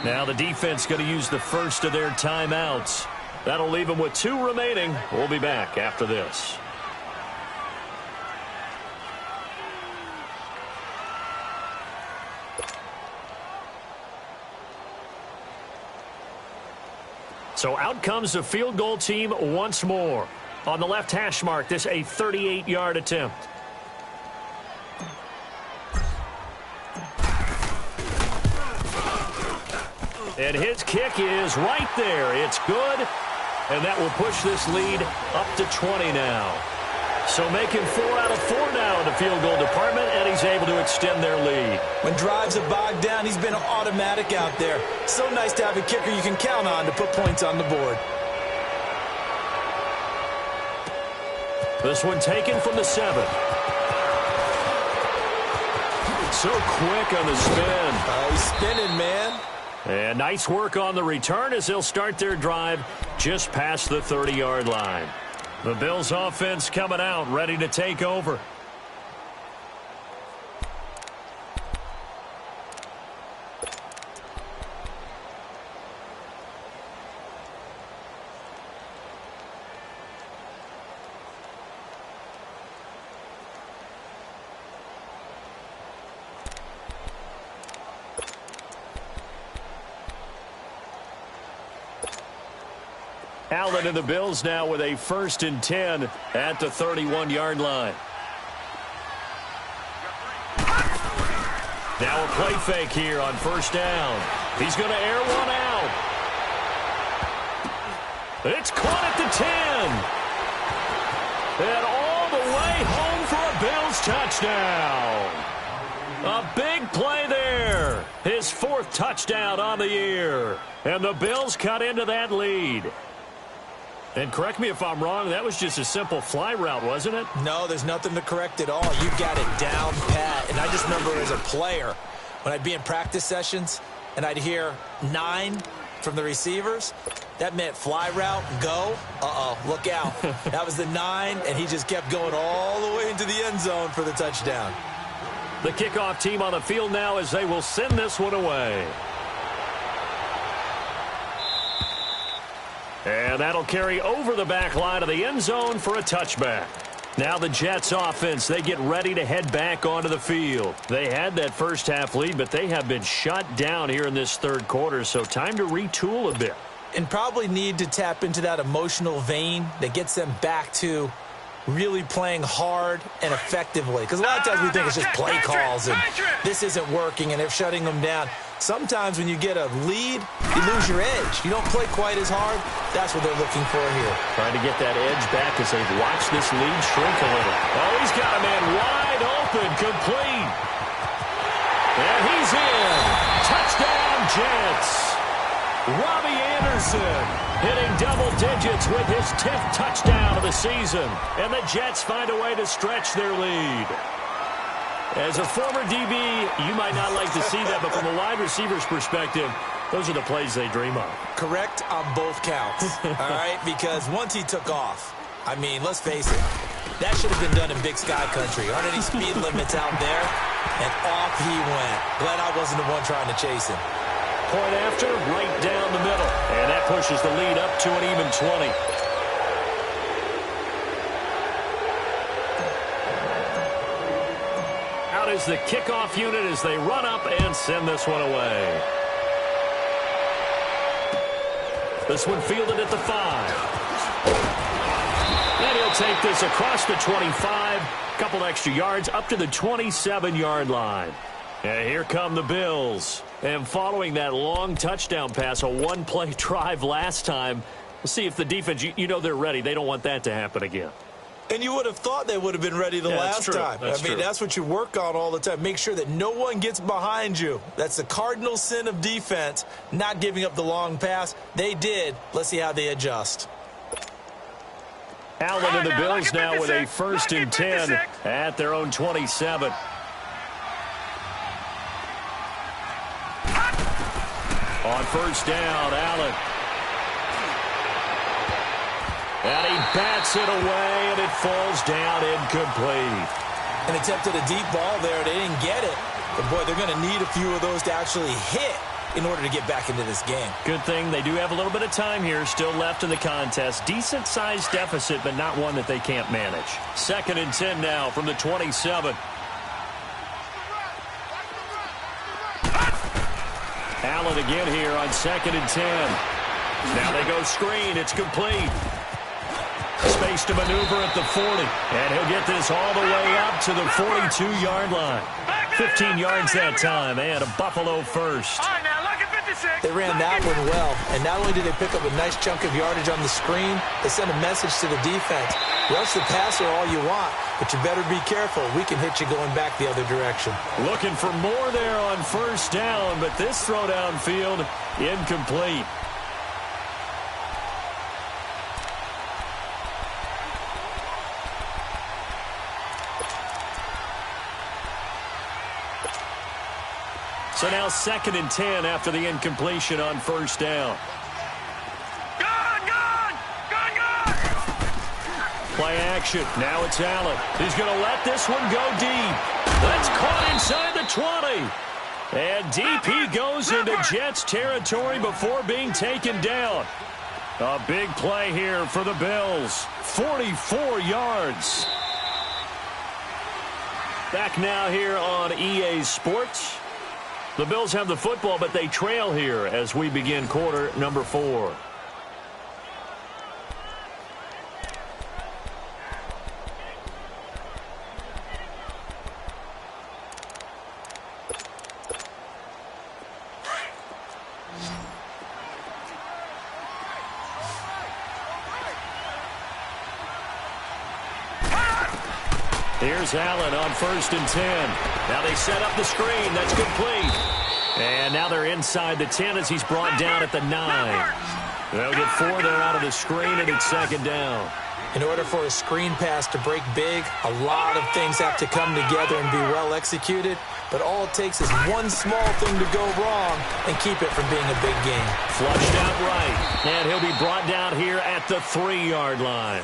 Now the defense going to use the first of their timeouts. That'll leave them with 2 remaining. We'll be back after this. So out comes the field goal team once more. On the left hash mark, this a 38-yard attempt. And his kick is right there. It's good, and that will push this lead up to 20 now. So making 4 out of 4 now in the field goal department, and he's able to extend their lead. When drives are bogged down, he's been automatic out there. So nice to have a kicker you can count on to put points on the board. This one taken from the 7. So quick on the spin. He's spinning, man. And nice work on the return as they'll start their drive just past the 30-yard line. The Bills offense coming out, ready to take over. Allen and the Bills now with a 1st and 10 at the 31-yard line. Now a play fake here on 1st down. He's going to air one out. It's caught at the 10. And all the way home for a Bills touchdown. A big play there. His 4th touchdown on the year. And the Bills cut into that lead. And correct me if I'm wrong, that was just a simple fly route, wasn't it? No, there's nothing to correct at all. You got it down pat. And I just remember as a player, when I'd be in practice sessions and I'd hear 9 from the receivers, that meant fly route, go. Look out. That was the 9, and he just kept going all the way into the end zone for the touchdown. The kickoff team on the field now as they will send this one away. And that'll carry over the back line of the end zone for a touchback. Now the Jets offense, they get ready to head back onto the field. They had that first half lead, but they have been shut down here in this 3rd quarter, so time to retool a bit. And probably need to tap into that emotional vein that gets them back to really playing hard and effectively. Because a lot of times we think it's just play calls and this isn't working and they're shutting them down. Sometimes when you get a lead, you lose your edge. You don't play quite as hard. That's what they're looking for here. Trying to get that edge back as they've watched this lead shrink a little. Oh, he's got a man wide open, complete. And he's in. Touchdown, Jets. Robbie Anderson hitting double digits with his 10th touchdown of the season. And the Jets find a way to stretch their lead. As a former DB, you might not like to see that, but from a wide receiver's perspective, those are the plays they dream of. Correct on both counts, all right? Because once he took off, I mean, let's face it, that should have been done in Big Sky Country. Aren't any speed limits out there? And off he went. Glad I wasn't the one trying to chase him. Point after, right down the middle. And that pushes the lead up to an even 20. Out is the kickoff unit as they run up and send this one away. This one fielded at the 5. And he'll take this across the 25. Couple extra yards up to the 27-yard line. And here come the Bills. And following that long touchdown pass, a one-play drive last time, we'll see if the defense, you know they're ready. They don't want that to happen again. And you would have thought they would have been ready the last time. I mean, that's what you work on all the time. Make sure that no one gets behind you. That's the cardinal sin of defense, not giving up the long pass. They did. Let's see how they adjust. Allen and the Bills now with a 1st and 10 at their own 27. On 1st down, Allen. And he bats it away, and it falls down incomplete. And attempted a deep ball there. They didn't get it. But, boy, they're going to need a few of those to actually hit in order to get back into this game. Good thing they do have a little bit of time here still left in the contest. Decent-sized deficit, but not one that they can't manage. 2nd and 10 now from the 27. Allen again here on 2nd and 10. Now they go screen. It's complete. Space to maneuver at the 40. And he'll get this all the way up to the 42-yard line. 15 yards that time, and a Buffalo first. All right, now look at 56. They ran that one well, and not only did they pick up a nice chunk of yardage on the screen, they sent a message to the defense. Rush the passer all you want, but you better be careful. We can hit you going back the other direction. Looking for more there on 1st down, but this throw downfield incomplete. So now 2nd and 10 after the incompletion on first down. Play action. Now it's Allen. He's going to let this one go deep. That's caught inside the 20. And deep he goes into Jets territory before being taken down. A big play here for the Bills. 44 yards. Back now here on EA Sports. The Bills have the football, but they trail here as we begin quarter number 4. Here's Allen on 1st and 10. Now they set up the screen. That's complete. And now they're inside the 10 as he's brought down at the 9. They'll get 4 there out of the screen, and it's 2nd down. In order for a screen pass to break big, a lot of things have to come together and be well executed. But all it takes is one small thing to go wrong and keep it from being a big game. Flushed out right. And he'll be brought down here at the 3-yard line.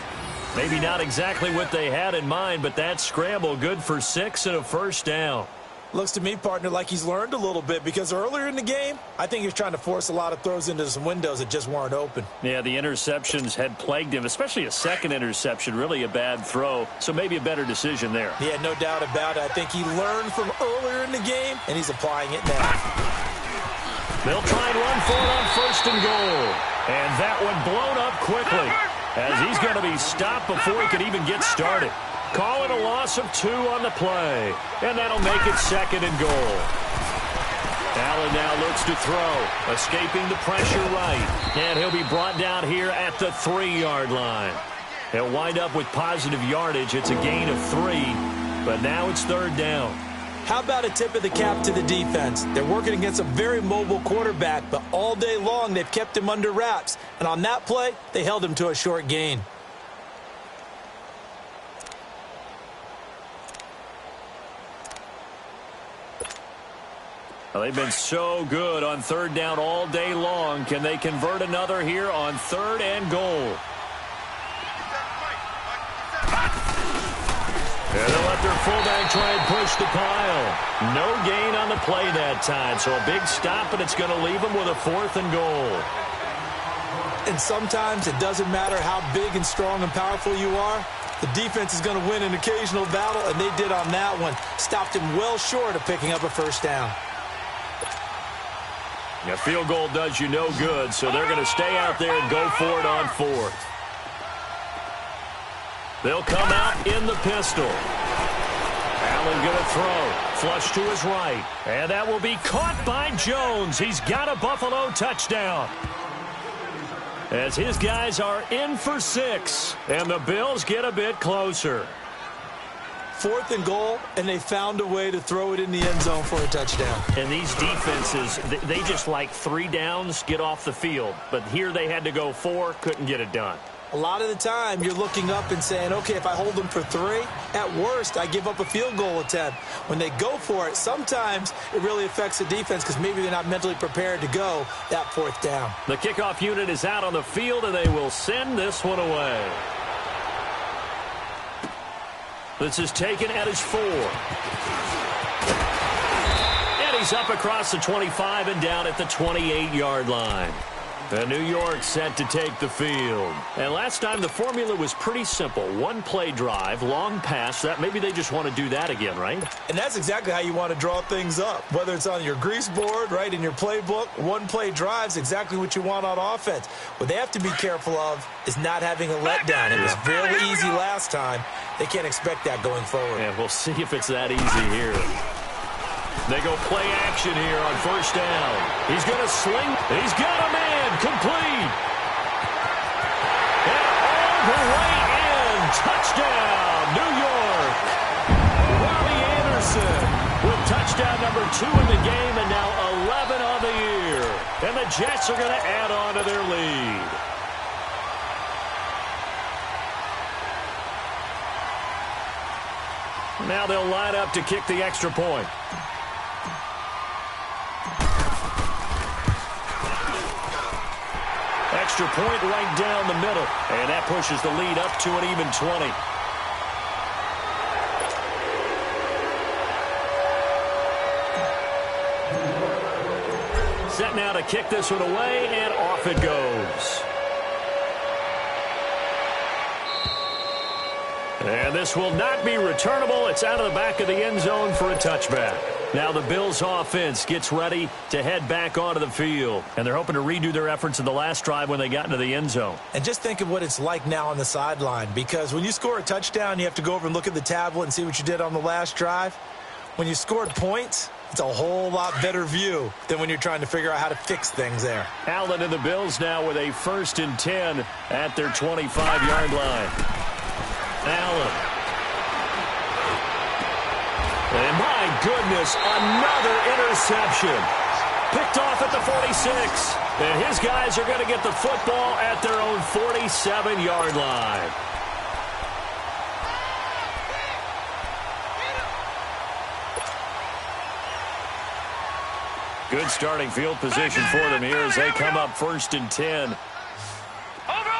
Maybe not exactly what they had in mind, but that scramble good for 6 and a first down. Looks to me, partner, like he's learned a little bit because earlier in the game, I think he was trying to force a lot of throws into some windows that just weren't open. Yeah, the interceptions had plagued him, especially a second interception, really a bad throw. So maybe a better decision there. Yeah, no doubt about it. I think he learned from earlier in the game, and he's applying it now. They'll try and run for it on 1st and goal. And that one blown up quickly as he's going to be stopped before he could even get started. Call it a loss of 2 on the play. And that'll make it 2nd and goal. Allen now looks to throw. Escaping the pressure right. And he'll be brought down here at the 3-yard line. He'll wind up with positive yardage. It's a gain of 3. But now it's 3rd down. How about a tip of the cap to the defense? They're working against a very mobile quarterback, but all day long they've kept him under wraps. And on that play, they held him to a short gain. Well, they've been so good on 3rd down all day long. Can they convert another here on 3rd and goal? And they'll let their fullback try and push the pile. No gain on the play that time. So a big stop, and it's going to leave them with a 4th and goal. And sometimes it doesn't matter how big and strong and powerful you are. The defense is going to win an occasional battle, and they did on that one. Stopped him well short of picking up a first down. A field goal does you no good, so they're going to stay out there and go for it on 4th. They'll come out in the pistol. Allen going to throw. Flush to his right. And that will be caught by Jones. He's got a Buffalo touchdown. As his guys are in for 6. And the Bills get a bit closer. 4th and goal, and they found a way to throw it in the end zone for a touchdown. And these defenses, they just like 3 downs, get off the field. But here they had to go 4, couldn't get it done. A lot of the time, you're looking up and saying, okay, if I hold them for 3, at worst, I give up a field goal attempt. When they go for it, sometimes it really affects the defense because maybe they're not mentally prepared to go that 4th down. The kickoff unit is out on the field, and they will send this one away. This is taken at his 4. And he's up across the 25 and down at the 28-yard line. And New York set to take the field. And last time the formula was pretty simple. 1-play drive, long pass. That maybe they just want to do that again, right? And that's exactly how you want to draw things up. Whether it's on your grease board, right, in your playbook, 1-play drive's exactly what you want on offense. What they have to be careful of is not having a letdown. It was very easy last time. They can't expect that going forward. And we'll see if it's that easy here. They go play action here on 1st down. He's going to sling. He's got a man. Complete. And all the way in. Touchdown, New York. Robbie Anderson with touchdown number 2 in the game and now 11 on the year. And the Jets are going to add on to their lead. Now they'll line up to kick the extra point. extra point right down the middle. And that pushes the lead up to an even 20. Set now to kick this one away, and off it goes. And this will not be returnable. It's out of the back of the end zone for a touchback. Now the Bills offense gets ready to head back onto the field. And they're hoping to redo their efforts in the last drive when they got into the end zone. And just think of what it's like now on the sideline, because when you score a touchdown, you have to go over and look at the tablet and see what you did on the last drive. When you scored points, it's a whole lot better view than when you're trying to figure out how to fix things there. Allen and the Bills now with a 1st and 10 at their 25-yard line. Allen. And my goodness, another interception. Picked off at the 46. And his guys are going to get the football at their own 47-yard line. Good starting field position for them here as they come up 1st and 10. Over!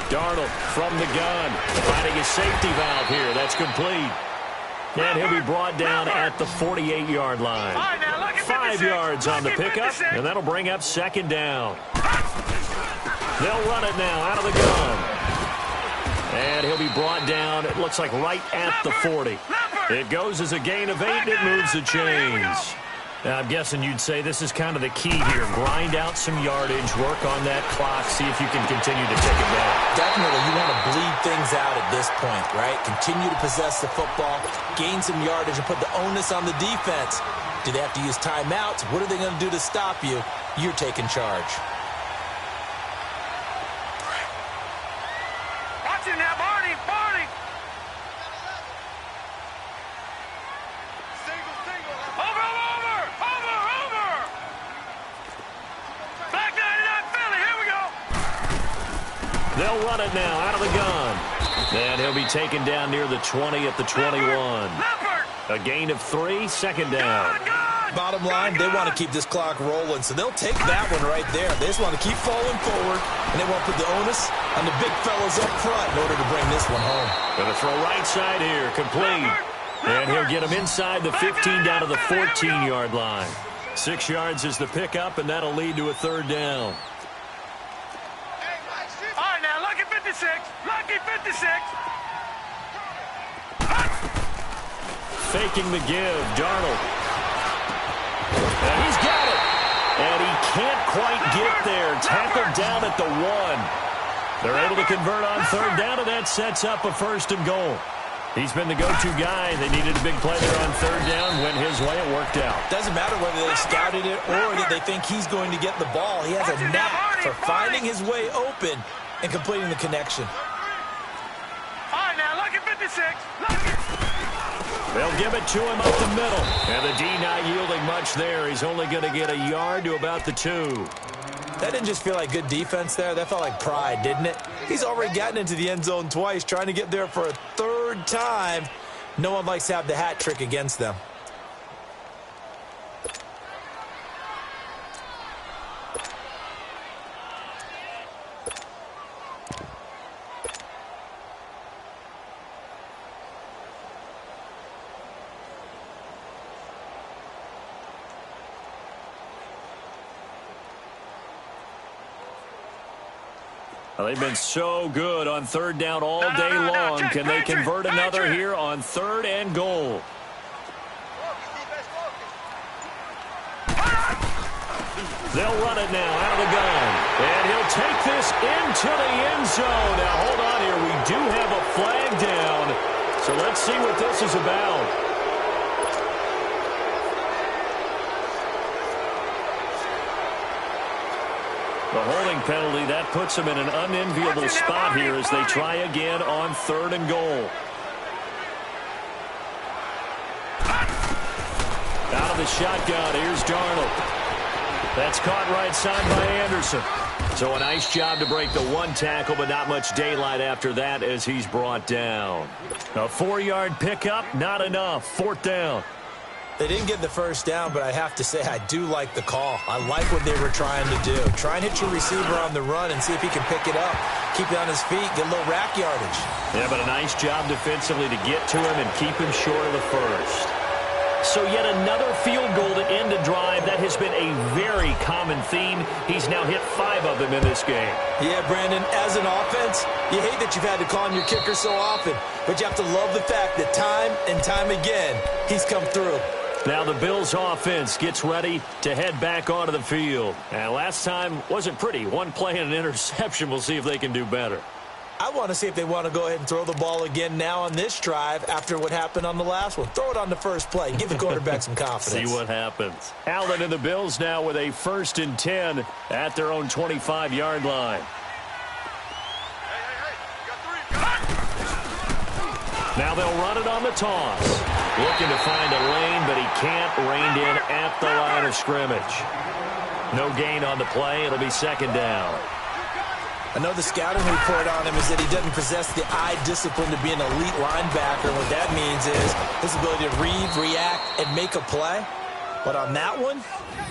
Darnold from the gun, finding a safety valve here. That's complete. And he'll be brought down at the 48-yard line. 5 yards on the pickup, and that'll bring up 2nd down. They'll run it now out of the gun. And he'll be brought down, it looks like right at the 40. It goes as a gain of 8, and it moves the chains. Now, I'm guessing you'd say this is kind of the key here. Grind out some yardage, work on that clock, see if you can continue to take it down. Definitely, you want to bleed things out at this point, right? Continue to possess the football, gain some yardage, and put the onus on the defense. Do they have to use timeouts? What are they going to do to stop you? You're taking charge. Watch it now, Barney! Over! Back 99 Philly, here we go! They'll run it now out of the gun. And he'll be taken down near the 20 at the 21. A gain of 3, 2nd down. Bottom line, they want to keep this clock rolling, so they'll take that one right there. They just want to keep falling forward, and they want to put the onus on the big fellas up front in order to bring this one home. Going to throw right side here, complete. And he'll get him inside the 15 down to the 14-yard line. 6 yards is the pickup, and that'll lead to a 3rd down. All right, now, lucky 56. Faking the give, Darnold. And he's got it. And he can't quite get there. Tackled down at the 1. They're able to convert on 3rd down, and that sets up a 1st and goal. He's been the go-to guy. They needed a big play there on 3rd down. Went his way. It worked out. Doesn't matter whether they scouted it or that they think he's going to get the ball. He has a knack for finding his way open and completing the connection. All right, now, lucky 56. They'll give it to him up the middle. And the D not yielding much there. He's only going to get a yard to about the 2. That didn't just feel like good defense there. That felt like pride, didn't it? He's already gotten into the end zone twice, trying to get there for a 3rd time. No one likes to have the hat trick against them. Well, they've been so good on 3rd down all day long. Can they convert another here on 3rd and goal? They'll run it now out of the gun. And he'll take this into the end zone. Now, hold on here. We do have a flag down. So let's see what this is about. The holding penalty, that puts them in an unenviable spot here as they try again on 3rd and goal. Out of the shotgun, here's Darnold. That's caught right side by Anderson. So a nice job to break the 1 tackle, but not much daylight after that as he's brought down. A 4-yard pickup, not enough. 4th down. They didn't get the first down, but I have to say I do like the call. I like what they were trying to do. Try and hit your receiver on the run and see if he can pick it up. Keep it on his feet, get a little rack yardage. Yeah, but a nice job defensively to get to him and keep him short of the first. So yet another field goal to end a drive. That has been a very common theme. He's now hit 5 of them in this game. Yeah, Brandon, as an offense, you hate that you've had to call on your kicker so often, but you have to love the fact that time and time again, he's come through. Now the Bills offense gets ready to head back onto the field. And last time wasn't pretty. One play and an interception. We'll see if they can do better. I want to see if they want to go ahead and throw the ball again now on this drive after what happened on the last one. Throw it on the first play. Give the quarterback some confidence. See what happens. Allen and the Bills now with a 1st and 10 at their own 25-yard line. Now they'll run it on the toss. Looking to find a lane, but he can't. Reined in at the line of scrimmage. No gain on the play. It'll be 2nd down. I know the scouting report on him is that he doesn't possess the eye discipline to be an elite linebacker. And what that means is his ability to read, react, and make a play. But on that one,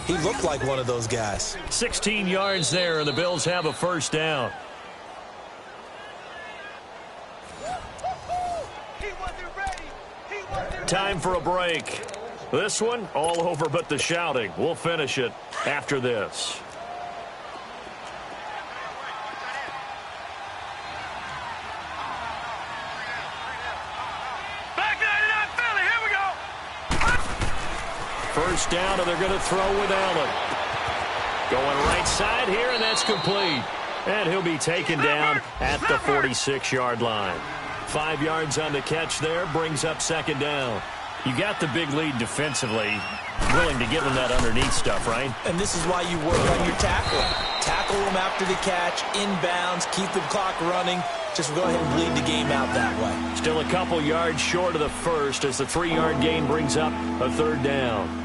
he looked like one of those guys. 16 yards there, and the Bills have a 1st down. Time for a break. This one, all over but the shouting. We'll finish it after this. First down, and they're going to throw with Allen. Going right side here, and that's complete. And he'll be taken down at the 46-yard line. 5 yards on the catch there, brings up 2nd down. You got the big lead defensively, willing to give them that underneath stuff, right? And this is why you work on your tackling. Tackle them after the catch, inbounds, keep the clock running. Just go ahead and bleed the game out that way. Still a couple yards short of the first as the 3-yard gain brings up a 3rd down.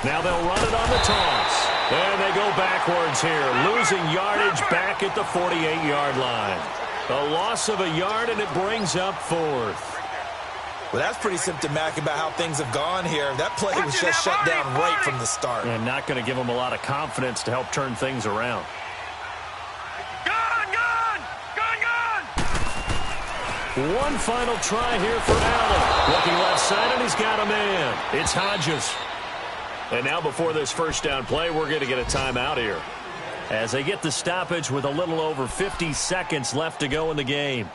Now they'll run it on the toss. And they go backwards here, losing yardage back at the 48-yard line. A loss of a yard, and it brings up 4th. Well, that's pretty symptomatic about how things have gone here. That play was just shut down right from the start. And not going to give them a lot of confidence to help turn things around. One final try here for Allen. Looking left side, and he's got a man. It's Hodges. And now before this 1st down play, we're going to get a timeout here, as they get the stoppage with a little over 50 seconds left to go in the game.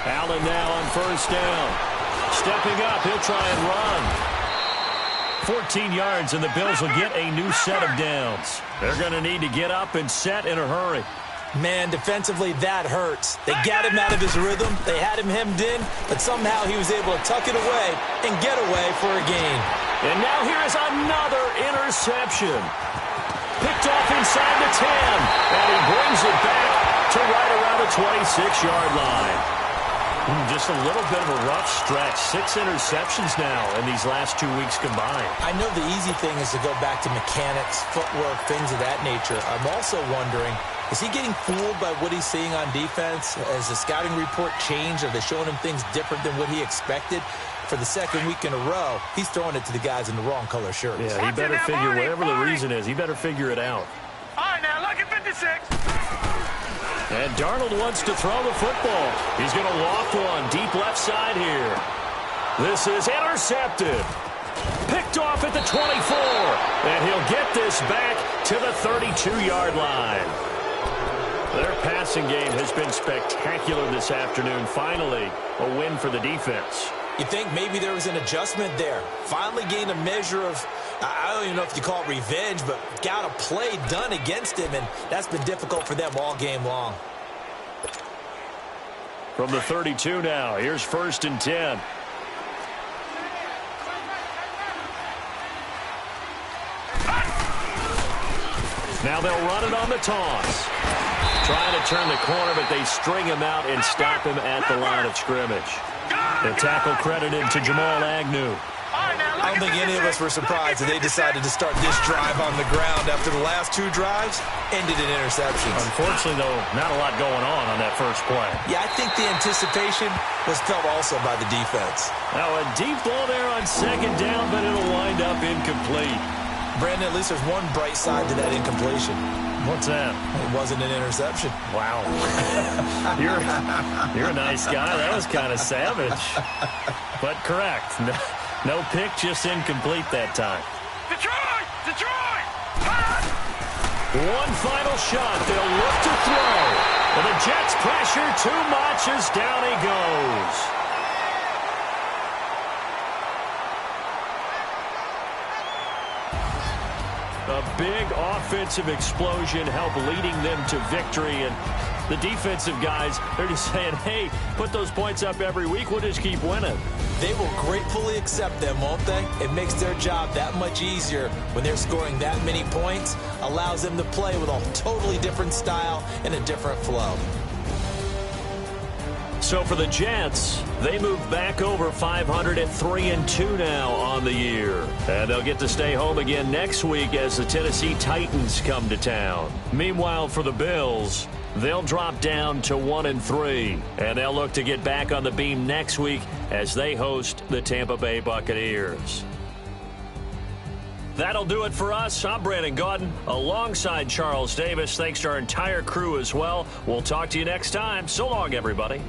Allen now on 1st down. Stepping up, he'll try and run. 14 yards, and the Bills will get a new set of downs. They're going to need to get up and set in a hurry. Man, defensively, that hurts. They got him out of his rhythm. They had him hemmed in, but somehow he was able to tuck it away and get away for a gain. And now here is another interception. Picked off inside the 10, and he brings it back to right around the 26-yard line. Just a little bit of a rough stretch. 6 interceptions now in these last 2 weeks combined. I know the easy thing is to go back to mechanics, footwork, things of that nature. I'm also wondering, is he getting fooled by what he's seeing on defense? Has the scouting report changed? Are they showing him things different than what he expected? For the 2nd week in a row, he's throwing it to the guys in the wrong color shirts. Yeah, he better figure, whatever the reason is, he better figure it out. All right, now, look at 56. And Darnold wants to throw the football. He's going to loft one deep left side here. This is intercepted. Picked off at the 24. And he'll get this back to the 32-yard line. Their passing game has been spectacular this afternoon. Finally, a win for the defense. You think maybe there was an adjustment there. Finally gained a measure of, I don't even know if you call it revenge, but got a play done against him, and that's been difficult for them all game long. From the 32 now, here's 1st and 10. Now they'll run it on the toss. Trying to turn the corner, but they string him out and stop him at the line of scrimmage. The tackle credited to Jamal Agnew. I don't think any of us were surprised that they decided to start this drive on the ground after the last 2 drives ended in interceptions. Unfortunately, though, not a lot going on that first play. Yeah, I think the anticipation was felt also by the defense. Now a deep ball there on 2nd down, but it'll wind up incomplete. Brandon, at least there's one bright side to that incompletion. What's that? It wasn't an interception. Wow. You're a nice guy. That was kind of savage. But correct. No pick, just incomplete that time. Detroit! Detroit! One final shot. They'll look to throw. But the Jets pressure too much as down he goes. A big offensive explosion helped leading them to victory. And the defensive guys, they're just saying, hey, put those points up every week. We'll just keep winning. They will gratefully accept them, won't they? It makes their job that much easier when they're scoring that many points. Allows them to play with a totally different style and a different flow. So for the Jets, they move back over 500 at 3-2 now on the year. And they'll get to stay home again next week as the Tennessee Titans come to town. Meanwhile, for the Bills, they'll drop down to 1-3. And they'll look to get back on the beam next week as they host the Tampa Bay Buccaneers. That'll do it for us. I'm Brandon Gaudin alongside Charles Davis. Thanks to our entire crew as well. We'll talk to you next time. So long, everybody.